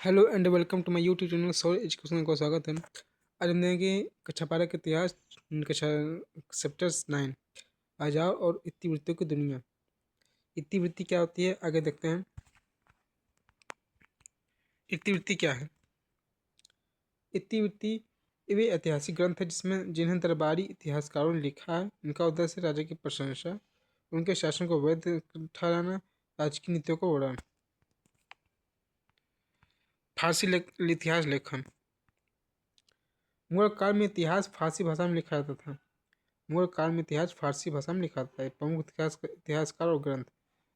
Hello and welcome to my YouTube channel Saur education को स्वागत है। आज हम देखेंगे कक्षा 12 का इतिहास, कक्षा चैप्टर्स 9 आ जाओ और इतिवृत्तियों की दुनिया। इतिवृत्ति क्या होती है आगे देखते हैं। इतिवृत्ति क्या है? इतिवृत्ति वे ऐतिहासिक ग्रंथ है जिन्हें दरबारी इतिहासकारों ने लिखा है। इनका उद्देश्य राजा की प्रशंसा, उनके शासन को वैध ठहराना, राज्य की नीतियों को बढ़ाना। फारसी इतिहास लेखन। मुगल काल में इतिहास फारसी भाषा में लिखा जाता था। मुगल काल में इतिहास फारसी भाषा में लिखा था। प्रमुख इतिहासकार और ग्रंथ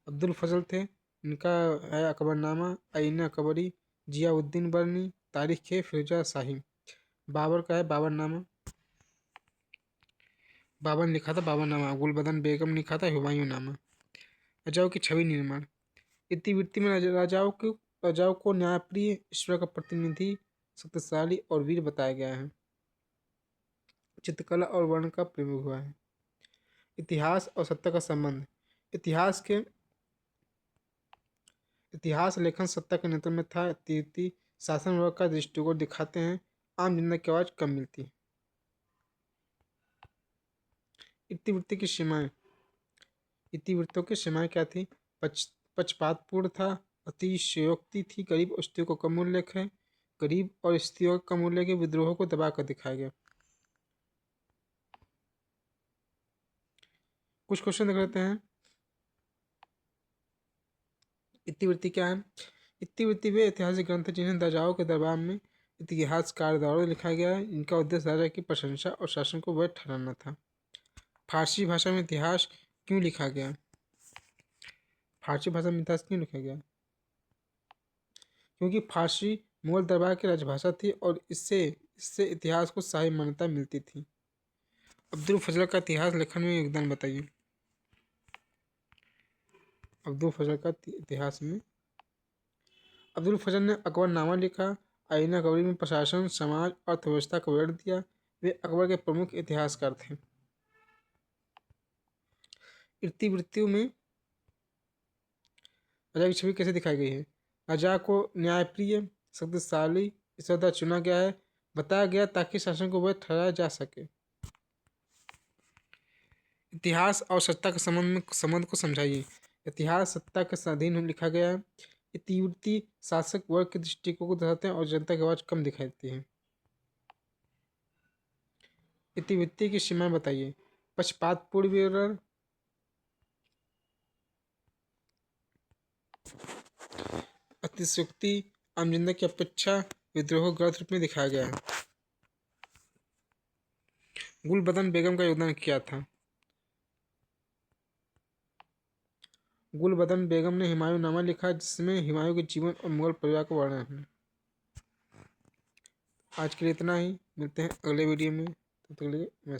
अब्दुल फजल थे। इनका है अकबरनामा, आईन अकबरी, जियाउद्दीन बरनी, तारीख फिरोजा शाही। बाबर का है बाबरनामा, बाबर ने लिखा था बाबरनामा। गुलबदन बेगम ने लिखा था हुमायूं नामा। राजाओं की छवि निर्माण। इतिवृत्ति में राजाओं को न्यायप्रिय, ईश्वर का प्रतिनिधि, शक्तिशाली और वीर बताया गया है। चित्रकला और वर्ण का प्रयोग हुआ है। इतिहास और सत्ता का संबंध। इतिहास लेखन सत्ता के नेतृत्व में था। इतिवृत्ति शासन व्यवस्था का दृष्टिकोण दिखाते हैं। आम जनता की आवाज कम मिलती है। इतिवृत्ति की सीमाएं। इतिवृत्तियों की सीमाएं क्या थी? पक्षपातपूर्ण था, अतिशयोक्ति थी, गरीब और स्त्रियों को कम उल्लेख है। गरीब और स्त्रियों के कम उल्लेख के विद्रोहों को दबाकर दिखाया गया। कुछ क्वेश्चन देख लेते हैं। इतिवृत्ति क्या है? इतिवृत्ति वे ऐतिहासिक ग्रंथ हैं जिन्हें राजाओं के दरबार में इतिहासकार द्वारा लिखा गया है। इनका उद्देश्य राजा की प्रशंसा और शासन को वैध ठहराना था। फारसी भाषा में इतिहास क्यों लिखा गया? फारसी भाषा में इतिहास क्यों लिखा गया? क्योंकि फारसी मुगल दरबार की राजभाषा थी और इससे इससे इतिहास को शाही मान्यता मिलती थी। अब्दुल फजल का इतिहास लेखन में योगदान बताइए। अब्दुल फजल का इतिहास में अब्दुल फजल ने अकबरनामा लिखा। आईन अकबरी में प्रशासन, समाज, अर्थव्यवस्था का विवरण दिया। वे अकबर के प्रमुख इतिहासकार थे। इतिवृत्तियों में राजा की छवि कैसे दिखाई गई है? राजा को न्यायप्रिय, शक्तिशाली, ईश्वर चुना गया है, बताया गया ताकि शासन को वह ठहराया जा सके। इतिहास और सत्ता के संबंध को समझाइए। इतिहास सत्ता के स्वाधीन लिखा गया है। इतिवृत्ति शासक वर्ग के दृष्टिकोण को दर्शाते हैं और जनता की आवाज कम दिखाई देती है। इतिवृत्ति की सीमाएं बताइए। पक्षपातपूर्ण विवरण, अतिशयोक्ति, आम जनता की अपेक्षा, विद्रोह ग्रंथ रूप में दिखाया गया है। गुलबदन बेगम का योगदान क्या था? गुलबदन बेगम ने हुमायूं नामा लिखा जिसमें हुमायूं के जीवन और मुगल परिवार का वर्णन है। आज के लिए इतना ही। मिलते हैं अगले वीडियो में। तब तक के लिए नमस्ते।